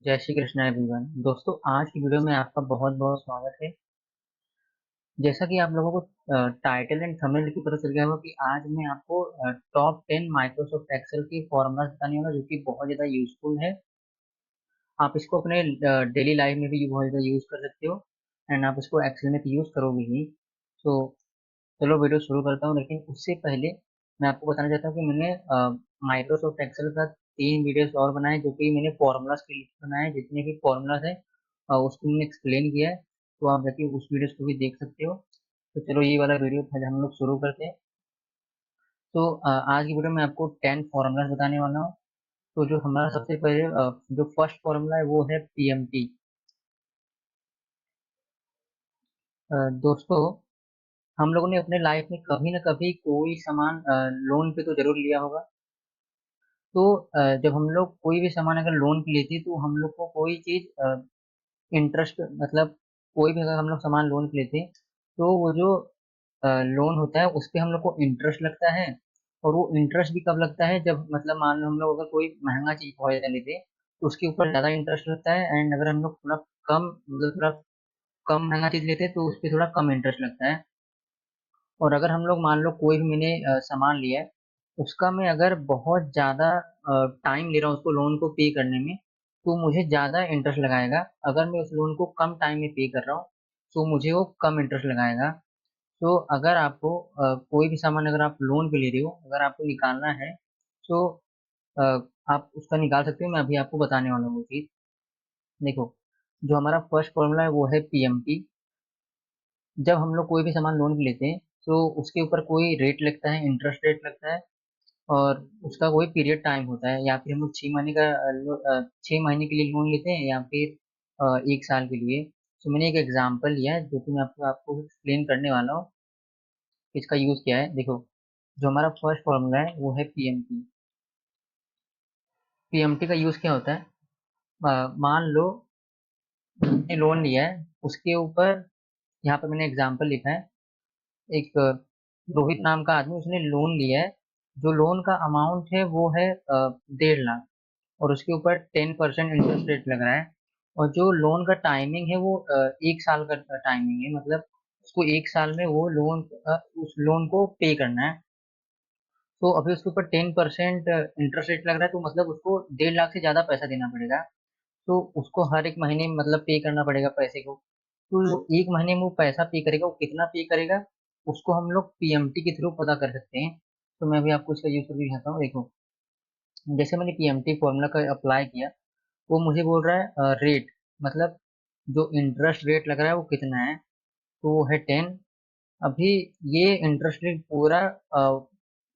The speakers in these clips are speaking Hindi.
जय श्री कृष्ण एवरीवन। दोस्तों, आज की वीडियो में आपका बहुत बहुत स्वागत है। जैसा कि आप लोगों को टाइटल एंड थंबनेल की पता चल गया होगा कि आज मैं आपको टॉप 10 माइक्रोसॉफ्ट एक्सेल की फॉर्मूलाज बताने वाला, जो कि बहुत ज़्यादा यूजफुल है। आप इसको अपने डेली लाइफ में भी बहुत ज़्यादा यूज़ कर सकते हो एंड आप इसको एक्सेल में यूज़ करोगे ही। तो चलो वीडियो शुरू करता हूँ, लेकिन उससे पहले मैं आपको बताना चाहता हूँ कि मैंने माइक्रोसॉफ्ट एक्सेल का 3 वीडियोस और बनाए, जो कि मैंने फॉर्मूलाज के लिए बनाए। जितने भी फॉर्मूलाज है उसको मैंने एक्सप्लेन किया है, तो आप जाके उस वीडियोस को भी देख सकते हो। तो चलो ये वाला वीडियो पहले हम लोग शुरू करते हैं। तो आज की वीडियो में आपको 10 फॉर्मूलाज बताने वाला हूँ। तो जो हमारा सबसे पहले जो फर्स्ट फॉर्मूला है वो है पीएमटी। दोस्तों, हम लोगों ने अपने लाइफ में कभी ना कभी कोई सामान लोन पे तो जरूर लिया होगा। तो जब हम लोग कोई भी सामान अगर लोन पे लेते हैं तो हम लोग को कोई चीज इंटरेस्ट, मतलब कोई भी अगर हम लोग सामान लोन पे लेते हैं तो वो जो लोन होता है उस पे हम लोग को इंटरेस्ट लगता है। और वो इंटरेस्ट भी कब लगता है, जब मतलब मान लो हम लोग अगर कोई महंगा चीज बहुत ज्यादा लेते हैं तो उसके ऊपर ज्यादा इंटरेस्ट लगता है, एंड अगर हम लोग थोड़ा कम, मतलब थोड़ा कम महंगा चीज लेते हैं तो उस पर थोड़ा कम इंटरेस्ट लगता है। और अगर हम लोग मान लो कोई भी मैंने सामान लिया है, उसका मैं अगर बहुत ज़्यादा टाइम ले रहा हूँ उसको लोन को पे करने में, तो मुझे ज़्यादा इंटरेस्ट लगाएगा। अगर मैं उस लोन को कम टाइम में पे कर रहा हूँ तो मुझे वो कम इंटरेस्ट लगाएगा। तो अगर आपको कोई भी सामान अगर आप लोन पे ले रहे हो, अगर आपको निकालना है तो अ, आप उसका निकाल सकते हो। मैं अभी आपको बताने वाला हूँ वो चीज़। देखो, जो हमारा फर्स्ट फॉर्मूला है वो है पीएमटी। जब हम लोग कोई भी सामान लोन पे लेते हैं तो उसके ऊपर कोई रेट लगता है, इंटरेस्ट रेट लगता है। और उसका कोई पीरियड टाइम होता है, या फिर हम लोग 6 महीने का 6 महीने के लिए लोन लेते हैं, या फिर 1 साल के लिए। तो मैंने एक एग्जांपल लिया है जो कि मैं आपको आपको एक्सप्लेन करने वाला हूँ। इसका यूज क्या है, देखो। जो हमारा फर्स्ट फॉर्मूला है वो है पीएमटी। पीएमटी का यूज क्या होता है, मान लो मैंने लोन लिया है, उसके ऊपर यहाँ पर मैंने एग्जांपल लिखा है। एक रोहित नाम का आदमी, उसने लोन लिया है। जो लोन का अमाउंट है वो है 1.5 लाख, और उसके ऊपर 10% इंटरेस्ट रेट लग रहा है। और जो लोन का टाइमिंग है वो 1 साल का टाइमिंग है, मतलब उसको 1 साल में वो लोन, उस लोन को पे करना है। तो अभी उसके ऊपर 10% इंटरेस्ट रेट लग रहा है, तो मतलब उसको 1.5 लाख से ज्यादा पैसा देना पड़ेगा। तो उसको हर एक महीने मतलब पे करना पड़ेगा पैसे को। तो जो एक महीने में वो पैसा पे करेगा, वो कितना पे करेगा, उसको हम लोग पीएमटी के थ्रू पता कर सकते हैं। तो मैं भी आपको इसका यूज करके दिखाता हूँ। देखो, जैसे मैंने पीएमटी फॉर्मूला का अप्लाई किया, वो मुझे बोल रहा है रेट, मतलब जो इंटरेस्ट रेट लग रहा है वो कितना है। तो वो है 10। अभी ये इंटरेस्ट रेट पूरा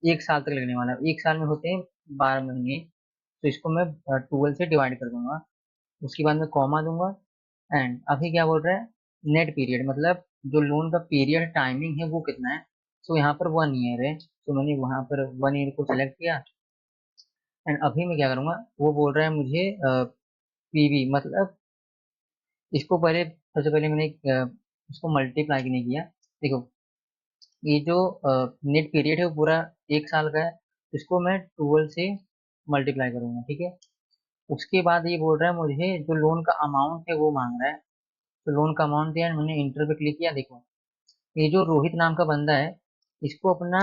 1 साल तक लगने वाला है। 1 साल में होते हैं 12 महीने। तो इसको मैं 12 से डिवाइड कर दूंगा। उसके बाद मैं कॉमा दूंगा। एंड अभी क्या बोल रहा है, नेट पीरियड, मतलब जो लोन का पीरियड टाइमिंग है वो कितना है। तो यहाँ पर 1 ईयर है, तो मैंने वहां पर 1 ईयर को सेलेक्ट किया। एंड अभी मैं क्या करूंगा, वो बोल रहा है मुझे पीवी, मतलब इसको पहले, सबसे पहले मैंने इसको मल्टीप्लाई नहीं किया। देखो, ये जो नेट पीरियड है वो पूरा 1 साल का है। इसको मैं 12 से मल्टीप्लाई करूंगा, ठीक है। उसके बाद ये बोल रहा है मुझे जो लोन का अमाउंट है वो मांग रहा है। तो लोन का अमाउंट दिया, मैंने इंटर पे क्लिक किया। देखो, ये जो रोहित नाम का बंदा है, इसको अपना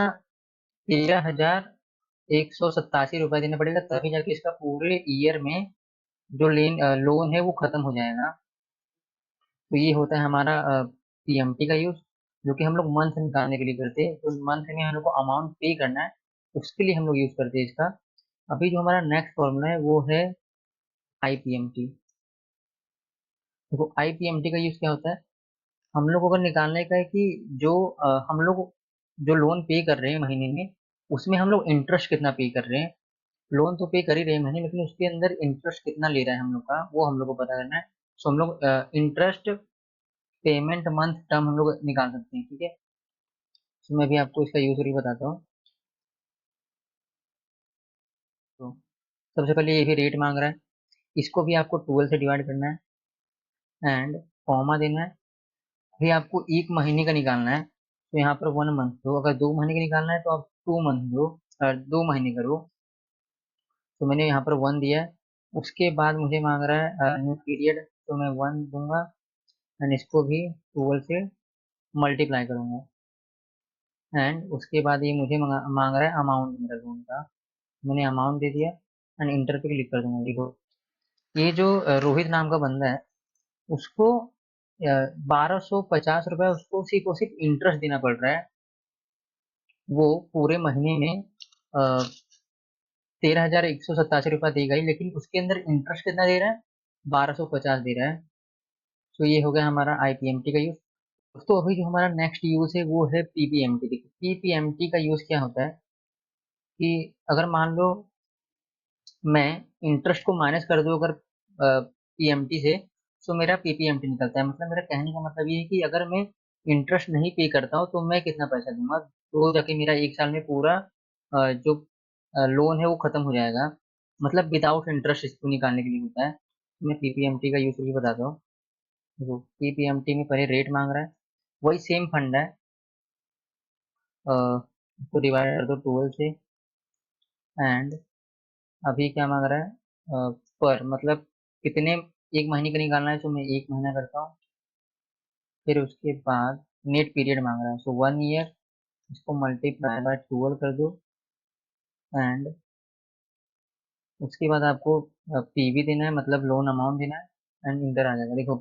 13,187 रुपये देना पड़ेगा, तभी जाके इसका पूरे ईयर में जो लोन है वो खत्म हो जाएगा। तो ये होता है हमारा पीएमटी का यूज, जो कि हम लोग मंथ निकालने के लिए करते हैं। तो मंथ में हम लोग को अमाउंट पे करना है, उसके लिए हम लोग यूज करते हैं इसका। अभी जो हमारा नेक्स्ट फॉर्मूला है वो है आईपीएमटी। देखो, आईपीएमटी का यूज क्या होता है, हम लोग को अगर निकालने का है कि जो हम लोग जो लोन पे कर रहे हैं महीने में, उसमें हम लोग इंटरेस्ट कितना पे कर रहे हैं। लोन तो पे कर ही रहे हैं महीने, लेकिन उसके अंदर इंटरेस्ट कितना ले रहा है हम लोग का, वो हम लोग को पता करना है। तो हम लोग इंटरेस्ट पेमेंट मंथ टर्म हम लोग निकाल सकते हैं, ठीक है। तो मैं भी आपको इसका यूज करके बताता हूँ। तो सबसे पहले ये भी रेट मांग रहा है, इसको भी आपको 12 से डिवाइड करना है एंड कॉमा देना है। अभी आपको 1 महीने का निकालना है, तो यहाँ पर 1 मंथ दो। अगर 2 महीने का निकालना है तो आप 2 मंथ दो, 2 महीने करो। तो मैंने यहाँ पर 1 दिया है। उसके बाद मुझे मांग रहा है न्यू पीरियड, तो मैं 1 दूंगा एंड इसको भी 12 से मल्टीप्लाई करूंगा। एंड उसके बाद ये मुझे मांग रहा है अमाउंट मेरा लोन का, मैंने अमाउंट दे दिया एंड इंटर पे क्लिक कर दूंगा। देखो ये जो रोहित नाम का बंदा है, उसको 1250 रुपये उसको सिर्फ इंटरेस्ट देना पड़ रहा है। वो पूरे महीने में 13,187 रुपया देगा ही, लेकिन उसके अंदर इंटरेस्ट कितना दे रहा है, 1250 दे रहा है। तो ये हो गया हमारा आईपीएमटी का यूज। दोस्तों अभी जो हमारा नेक्स्ट यूज है वो है पीपीएमटी। देखो पीपीएमटी का यूज क्या होता है कि अगर मान लो मैं इंटरेस्ट को माइनस कर दूं अगर पीएमटी से, तो मेरा पीपीएमटी निकलता है। मतलब मेरा कहने का मतलब ये है कि अगर मैं इंटरेस्ट नहीं पे करता हूँ तो मैं कितना पैसा दूंगा, तो जाके मेरा 1 साल में पूरा जो लोन है वो खत्म हो जाएगा। मतलब विदाउट इंटरेस्ट इसको निकालने के लिए होता है। तो मैं पीपीएमटी का यूज भी बताता हूँ। देखो पीपीएमटी में पहले रेट मांग रहा है, वही सेम फंड है। इसको डिवाइड कर दो 12 से। एंड अभी क्या मांग रहा है पर मतलब कितने, एक महीने का निकालना है तो मैं 1 महीना करता हूँ। फिर उसके बाद नेट पीरियड मांग रहा है, सो 1 ईयर। इसको मल्टीप्लाई बाय 12 कर दो एंड उसके बाद आपको पीवी देना है, मतलब लोन अमाउंट देना है एंड इंटर आ जाएगा। देखो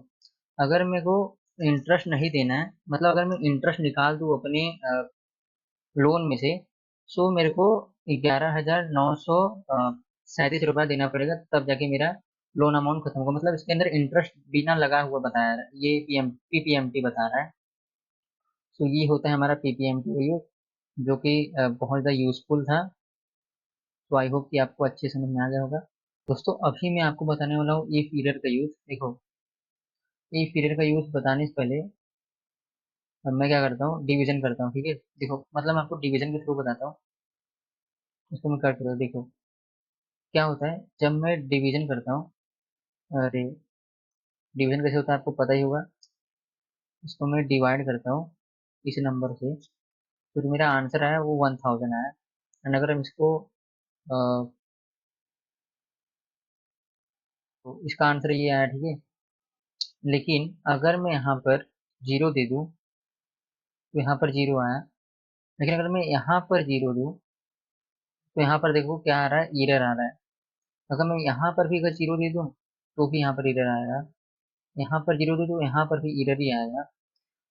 अगर मेरे को इंटरेस्ट नहीं देना है, मतलब अगर मैं इंटरेस्ट निकाल दूँ अपने लोन में से, सो मेरे को 11,937 रुपया देना पड़ेगा, तब जाके मेरा लोन अमाउंट खत्म होगा। मतलब इसके अंदर इंटरेस्ट बिना लगा हुआ बताया रहा है, ये पीपीएमटी बता रहा है। तो ये होता है हमारा पीपीएमटी का यूज, जो कि बहुत ज़्यादा यूजफुल था। तो आई होप कि आपको अच्छे समझ में आ गया होगा। दोस्तों अभी मैं आपको बताने वाला हूँ ई पीरियड का यूज। देखो ई पीरियड का यूज बताने से पहले अब मैं क्या करता हूँ, डिवीजन करता हूँ। ठीक है, देखो मतलब मैं आपको डिवीजन के थ्रू बताता हूँ। इसको मैं कर देखो क्या होता है जब मैं डिवीजन करता हूँ। अरे डिवीजन कैसे होता है आपको पता ही होगा। इसको मैं डिवाइड करता हूँ इस नंबर से, तो जो मेरा आंसर आया वो 1000 आया। एंड अगर हम इसको तो इसका आंसर ये आया, ठीक है। लेकिन अगर मैं यहाँ पर जीरो दे दूँ तो यहाँ पर जीरो आया। लेकिन अगर मैं यहाँ पर जीरो दूँ तो यहाँ पर देखो क्या आ रहा है, एरर आ रहा है। अगर मैं यहाँ पर भी अगर जीरो दे दूँ तो भी यहाँ पर एरर आएगा। यहाँ पर जीरो दे दूँ यहाँ पर भी एरर ही आएगा।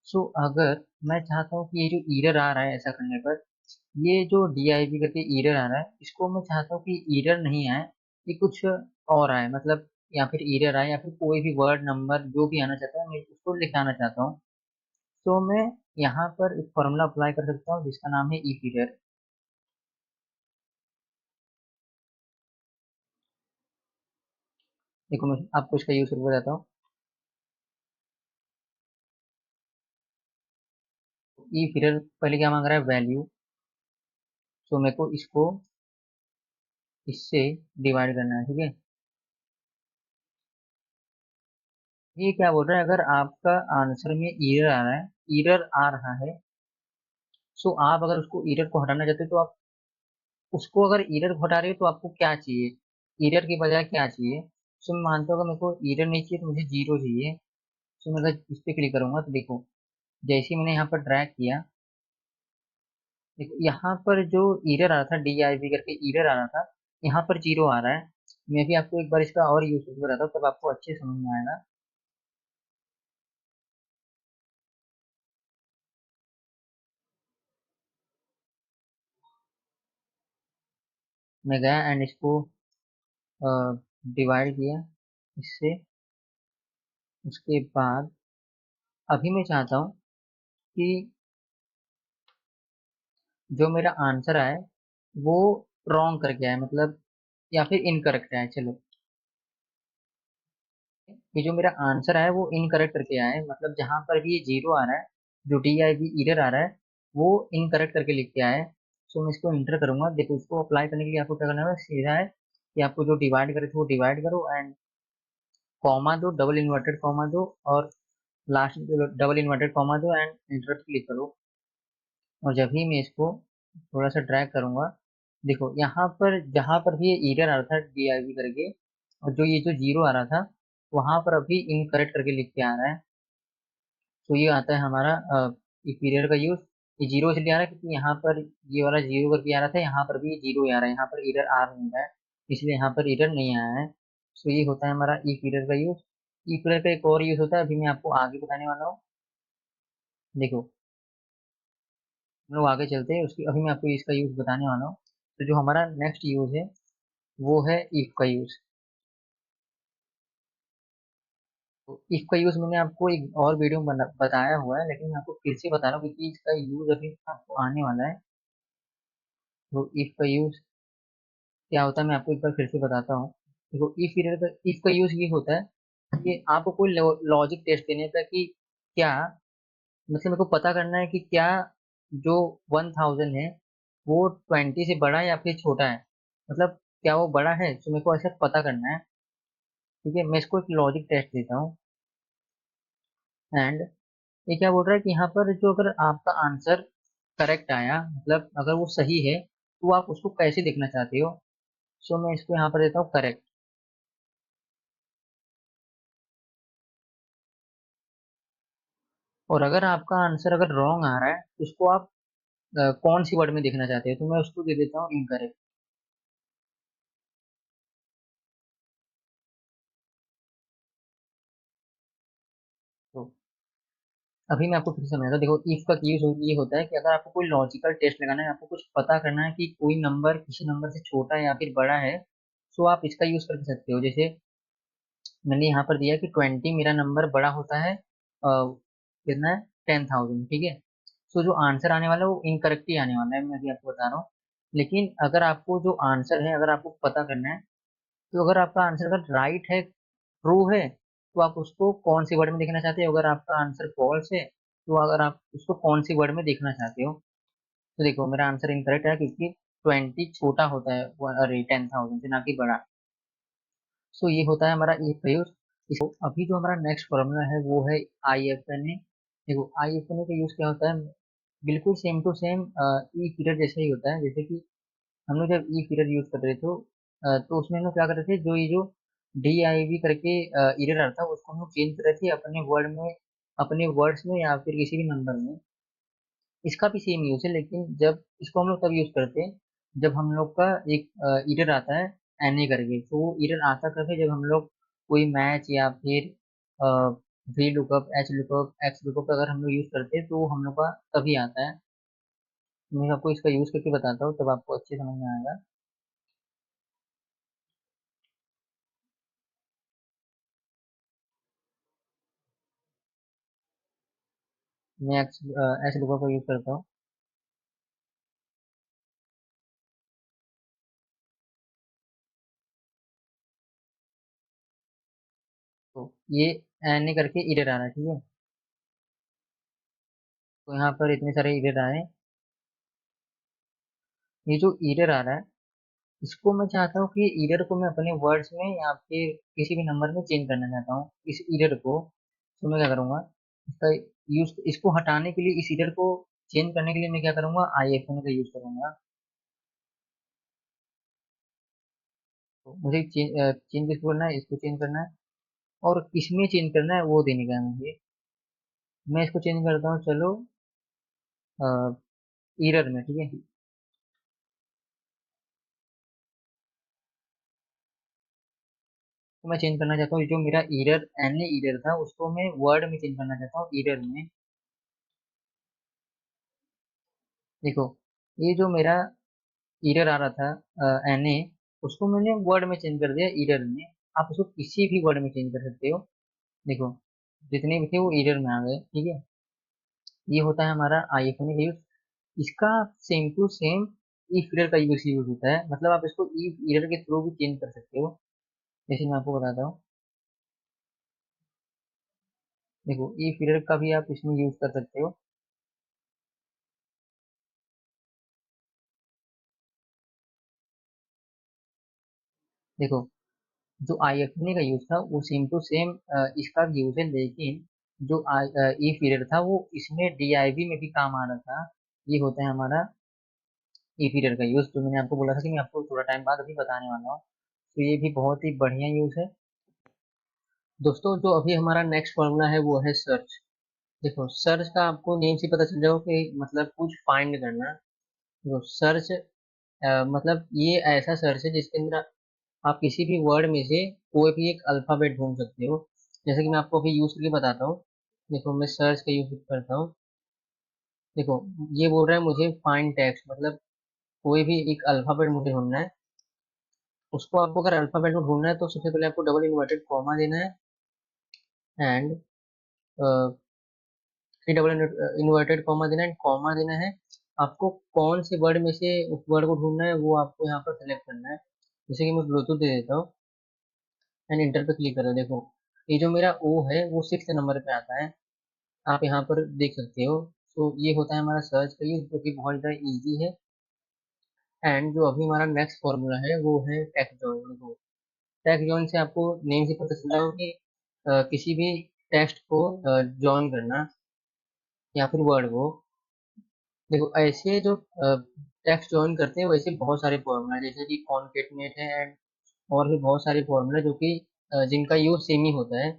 सो अगर मैं चाहता हूँ कि ये जो एरर आ रहा है ऐसा करने पर, ये जो DIV करके एरर आ रहा है, इसको मैं चाहता हूँ कि एरर नहीं आए, ये कुछ और आए। मतलब या फिर एरर आए या फिर कोई भी वर्ड नंबर जो भी आना चाहता है मैं उसको लिखाना चाहता हूँ, तो मैं यहाँ पर एक फॉर्मूला अप्लाई कर सकता हूँ जिसका नाम है ई पीरियड। देखो मैं आपको इसका यूज करके बताता हूँ। ई पीरियड पहले क्या मांग रहा है, वैल्यू। तो मेरे को इसको इससे डिवाइड करना है, ठीक है। ये क्या बोल रहा है, अगर आपका आंसर में एरर आ रहा है, सो आप अगर उसको एरर को हटाना चाहते हो तो आप उसको, अगर एरर को हटा रहे हो तो आपको क्या चाहिए, एरर के बजाय क्या चाहिए। सो मैं मानता हूँ अगर मेरे को एरर नहीं चाहिए तो मुझे जीरो चाहिए। सो मैं अगर इस पे क्लिक करूंगा तो देखो जैसे ही मैंने यहाँ पर ड्रैग किया, देखो यहाँ पर जो एरर आ रहा था, DIV करके एरर आ रहा था, यहाँ पर जीरो आ रहा है। मैं भी आपको एक बार इसका और यूज करके बताता हूँ तब आपको अच्छे समझ में आएगा। मैं गया एंड इसको डिवाइड किया इससे। उसके बाद अभी मैं चाहता हूँ कि जो मेरा आंसर आए वो रॉन्ग करके आए, मतलब या फिर इनकरेक्ट आए। चलो कि जो मेरा आंसर आए वो इनकरेक्ट करके आए, मतलब जहां पर भी ये जीरो आ रहा है, जो DIV एरर आ रहा है, वो इनकरेक्ट करके लिख के आए। सो मैं इसको इंटर करूंगा। देखो इसको अप्लाई करने के लिए आपको क्या करना है, सीधा है कि आपको जो डिवाइड करे थे वो डिवाइड करो एंड कॉमा दो, डबल इन्वर्टेड कॉमा दो, और लास्ट डबल इन्वर्टेड कॉमा दो एंड इंटर क्लिक करो। और जब ही मैं इसको थोड़ा सा ड्रैग करूंगा, देखो यहाँ पर जहां पर भी ये एरर आ रहा था DIV करके, और जो ये जो जीरो आ रहा था वहां पर अभी इनकरेक्ट करके लिख के आ रहा है। तो ये आता है हमारा पीरियड का यूज। ये जीरो इसलिए आ रहा है क्योंकि यहाँ पर ये वाला जीरो करके आ रहा था, यहाँ पर भी ये जीरो आ रहा है, यहाँ पर एरर आ नहीं रहा है, इसलिए यहाँ पर एरर नहीं आया है। तो ये होता है हमारा ई पीरियड का यूज। ई पीरियड का एक और यूज होता है, अभी मैं आपको आगे बताने वाला हूँ। देखो, हम लोग आगे चलते हैं, उसकी अभी मैं आपको इसका यूज बताने वाला हूँ। तो जो हमारा नेक्स्ट यूज है वो है इफ का यूज। तो इफ का यूज मैंने आपको एक और वीडियो में बताया हुआ है, लेकिन मैं आपको फिर से बता रहा हूँ क्योंकि इसका यूज अभी आपको आने वाला है। तो इफ का यूज क्या होता है मैं आपको एक बार फिर से बताता हूँ। देखो, इफ का यूज ये होता है कि आपको कोई लॉजिक टेस्ट देने का कि क्या, मतलब मेरे को पता करना है कि क्या जो 1000 है वो 20 से बड़ा है या फिर छोटा है, मतलब क्या वो बड़ा है, तो मेरे को ऐसा पता करना है। ठीक है, मैं इसको एक लॉजिक टेस्ट देता हूँ। एंड ये क्या बोल रहा है कि यहाँ पर जो अगर आपका आंसर करेक्ट आया, मतलब अगर वो सही है, तो आप उसको कैसे देखना चाहते हो। सो मैं इसको यहाँ पर देता हूँ करेक्ट। और अगर आपका आंसर अगर रॉन्ग आ रहा है तो उसको आप कौन सी वर्ड में देखना चाहते हो, तो मैं उसको दे देता हूँ इनकरेक्ट। तो अभी मैं आपको फिर से समझाता हूँ। देखो, इफ का यूज ये होता है कि अगर आपको कोई लॉजिकल टेस्ट लगाना है, आपको कुछ पता करना है कि कोई नंबर किसी नंबर से छोटा है या फिर बड़ा है, तो आप इसका यूज कर सकते हो। जैसे मैंने यहाँ पर दिया कि 20 मेरा नंबर बड़ा होता है कितना है, 10,000। ठीक है, तो जो आंसर आने वाला है वो इनकरेक्ट ही आने वाला है, मैं अभी आपको बता रहा हूँ। लेकिन अगर आपको जो आंसर है अगर आपको पता करना है, तो अगर आपका आंसर अगर राइट है, ट्रू है, तो आप उसको कौन सी वर्ड में देखना चाहते हो। अगर आपका आंसर फॉल्स है, तो अगर आप उसको कौन सी वर्ड में देखना चाहते हो। तो देखो, मेरा आंसर इनकरेक्ट है क्योंकि 20 छोटा होता है अरे 10,000 से, ना कि बड़ा। सो ये होता है हमारा इफ का यूज। इसको अभी जो हमारा नेक्स्ट फॉर्मूला है वो है आई एफ एन ए। देखो, आई एफ एन ए का यूज क्या होता है, बिल्कुल same to same E period जैसा ही होता है। जैसे कि हम लोग जब ई पीरियड यूज कर रहे थे तो उसमें हम लोग क्या कर रहे थे, जो ये जो डी आई वी करके एरर आता था उसको हम लोग चेंज कर रहे थे अपने वर्ड में, अपने वर्ड्स में या फिर किसी भी नंबर में। इसका भी सेम यूज है, लेकिन जब इसको हम लोग तब यूज करते हैं जब हम लोग का एक एरर आता है एन ए करके। तो वो एरर आता कब है, जब हम लोग कोई मैच या फिर V lookup, H lookup, x lookup अगर हम लोग यूज करते हैं तो वो हम लोग का तभी आता है। मैं आपको इसका यूज करके बताता हूँ तब आपको अच्छे समझ में आएगा। मैं एक्स एच लुकअप का यूज करता हूँ। तो ये एन ए करके एरर आ रहा है, ठीक है। तो यहाँ पर इतने सारे एरर आए। ये जो एरर आ रहा है इसको मैं चाहता हूँ कि ईरर को मैं अपने वर्ड्स में या फिर किसी भी नंबर में चेंज करना चाहता हूँ इस ईरर को। तो मैं क्या करूँगा, इसका यूज, इसको हटाने के लिए, इस ईरर को चेंज करने के लिए मैं क्या करूँगा, आई एफ एन का यूज करूँगा। तो मुझे चेंज चेंज किसको करना है, इसको चेंज करना है, और किसमें चेंज करना है वो देने का है मुझे। मैं इसको चेंज करता हूँ, चलो ईरर में, ठीक है। तो मैं चेंज करना चाहता हूँ जो मेरा ईरर एन ईरर था उसको मैं वर्ड में चेंज करना चाहता हूँ, ईरर में। देखो, ये जो मेरा एरर आ रहा था एन ए, उसको मैंने वर्ड में चेंज कर दिया एरर में। आप उसको किसी भी वर्ड में चेंज कर सकते हो। देखो, जितने भी थे वो एरर में आ गए, ठीक है। ये होता है हमारा आईएफएन का यूज। इसका same to same if error का यूज होता है, मतलब आप इसको इफ एरर के थ्रू भी चेंज कर सकते हो। जैसे मैं आपको बताता हूँ। देखो, इफ एरर का भी आप इसमें यूज कर सकते हो। देखो, जो आईएफएन का यूज था वो सेम टू सेम इसका भी यूज है, लेकिन जो इफ एरर था वो इसमें डीआईवी में भी काम आ रहा था। ये होता है हमारा ई पीरियड का यूज, जो मैंने आपको बोला था कि मैं आपको थोड़ा टाइम बाद अभी बताने वाला हूँ। तो ये भी बहुत ही बढ़िया यूज है। दोस्तों जो अभी हमारा नेक्स्ट फॉर्मूला है वो है सर्च। देखो सर्च का आपको नेम से पता चल जाओ कि मतलब कुछ फाइंड करना। तो सर्च मतलब ये ऐसा सर्च है जिसके अंदर आप किसी भी वर्ड में से कोई भी एक अल्फाबेट ढूंढ सकते हो। जैसे कि मैं आपको अभी यूज करके बताता हूँ। देखो मैं सर्च का यूज करता हूँ। देखो ये बोल रहा है मुझे फाइंड टेक्स्ट, मतलब कोई भी एक अल्फाबेट मुझे ढूंढना है। उसको आपको अगर अल्फाबेट में ढूंढना है तो सबसे पहले आपको डबल इन्वर्टेड कॉमा देना है एंड फिर डबल इन्वर्टेड कॉमा देना है, कॉमा देना है। आपको कौन से वर्ड में से उस वर्ड को ढूंढना है वो आपको यहाँ पर सेलेक्ट करना है। जैसे कि मैं ब्लूटूथ दे देता हूँ एंड इंटर पे क्लिक करो। देखो ये जो मेरा ओ है वो 6 नंबर पे आता है, आप यहाँ पर देख सकते हो। तो ये होता है हमारा सर्च का यूज, जो कि बहुत ज़्यादा ईजी है। एंड जो अभी हमारा नेक्स्ट फॉर्मूला है वो है टेक्स्ट जॉइन। देखो टेक्स्ट जॉइन से आपको नेम से पता चल रहा हो कि किसी भी टेक्स्ट को जॉइन करना या फिर वर्ड को। देखो ऐसे जो टेक्स्ट जॉइन करते हैं वैसे बहुत सारे फॉर्मूला जैसे कि कॉनकेटनेट है एंड और भी बहुत सारे फॉर्मूला जो कि जिनका यूज सेम ही होता है।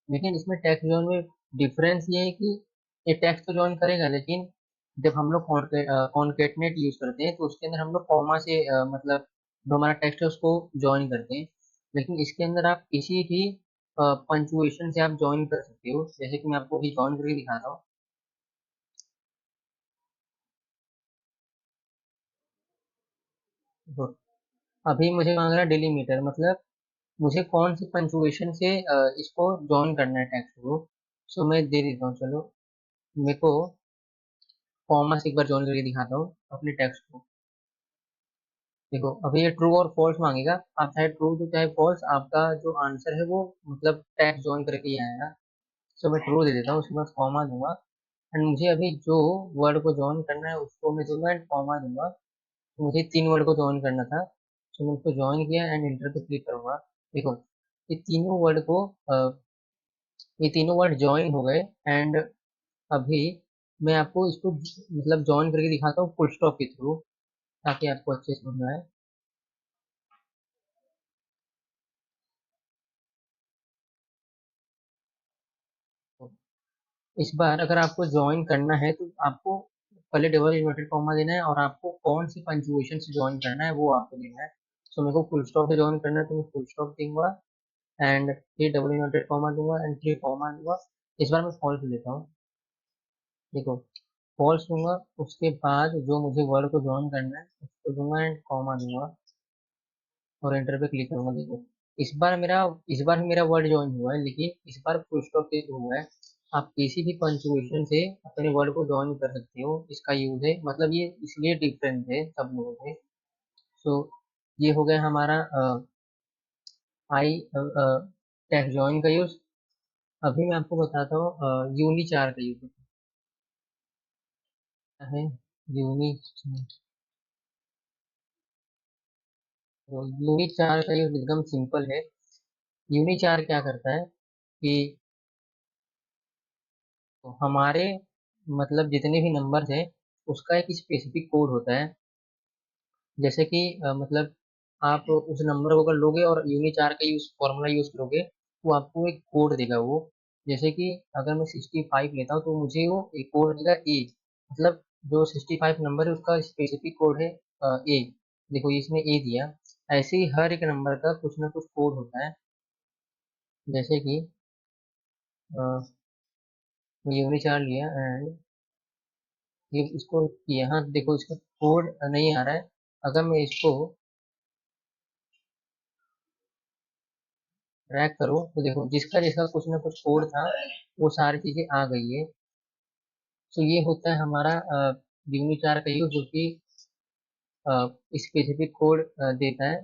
लेकिन इसमें टेक्स्ट जॉइन में डिफरेंस ये है कि ये टेक्स्ट तो जॉइन करेगा, लेकिन जब हम लोग कॉनकेटनेट यूज करते हैं तो उसके अंदर हम लोग कॉमा से मतलब जो हमारा टेक्स्ट है उसको जॉइन करते हैं। लेकिन इसके अंदर आप किसी भी पंचुएशन से आप जॉइन कर सकते हो। जैसे कि मैं आपको अभी जॉइन करके दिखाता हूँ। देखो, अभी मुझे मांग रहा है डिलीमीटर, मतलब मुझे कौन सी पंचुएशन से इसको जॉइन करना है टेक्स्ट को। सो मैं दे देता हूँ, चलो मेरे को कॉमा से एक बार जॉइन करके दिखाता हूँ अपने टेक्स्ट को। देखो अभी ये ट्रू और फॉल्स मांगेगा, आप चाहे ट्रू दो चाहे फॉल्स, आपका जो आंसर है वो मतलब टेक्स्ट जॉइन करके ही आएगा। सो मैं ट्रू दे देता हूँ, उसके बाद कॉमा दूंगा एंड मुझे अभी जो वर्ड को जॉइन करना है उसको मैं दूंगा एंड कॉमा दूंगा। तो मुझे 3 वर्ड को जॉइन करना था, तो मैं उसको जॉइन किया एंड इंटर पे क्लिक करूंगा। देखो ये तीनों वर्ड को ये तीनों वर्ड जॉइन हो गए एंड अभी मैं आपको इसको मतलब जॉइन करके दिखाता हूँ फुल स्टॉप के थ्रू, ताकि आपको अच्छे से समझ में आए। तो इस बार अगर आपको ज्वाइन करना है तो आपको पहले डबल इन्वर्टेड कॉमा देना है और आपको कौन सी पंचुएशन से ज्वाइन करना है वो आपको देना है। सो मेरे को फुल स्टॉप से ज्वाइन करना है तो मैं फुल स्टॉप दूंगा एंड फिर डबल इन्वर्टेड कॉमा दूंगा एंड फिर कॉमा दूंगा। इस बार मैं फॉल्स लेता हूँ। देखो फॉल्स दूंगा, उसके बाद जो मुझे वर्ड को ज्वाइन करना है उसको दूंगा एंड कॉमा दूंगा और एंटर पे क्लिक करूंगा। देखो इस बार मेरा वर्ड ज्वाइन हुआ है, लेकिन इस बार फुल स्टॉप से हुआ है। आप किसी भी पंचुएशन से अपने वर्ड को ज्वाइन कर सकते हो, इसका यूज है, मतलब ये इसलिए डिफरेंट है सब लोगों से। सो ये हो गया हमारा आई टेक्स्ट ज्वाइन का यूज। अभी मैं आपको बताता हूँ यूनिचार का यूज है। यूनि यूनिचार का यूज एकदम सिंपल है। यूनिचार क्या करता है कि तो हमारे मतलब जितने भी नंबर्स हैं उसका एक स्पेसिफिक कोड होता है। जैसे कि मतलब आप उस नंबर को अगर लोगे और यूनिचार का यूज फॉर्मूला यूज करोगे तो आपको एक कोड देगा वो। जैसे कि अगर मैं 65 लेता हूँ तो मुझे वो एक कोड देगा ए, मतलब जो 65 नंबर है उसका स्पेसिफिक कोड है ए। देखो इसमें ए दिया। ऐसे ही हर एक नंबर का कुछ ना कुछ कोड होता है। जैसे कि यूनिचार लिया एंड ये इसको किया। हाँ देखो इसका कोड नहीं आ रहा है। अगर मैं इसको ट्रैक करूँ तो देखो जिसका जिसका कुछ ना कुछ कोड था वो सारी चीजें आ गई है। तो ये होता है हमारा यूनिचार का यूज, जो कि स्पेसिफिक कोड देता है।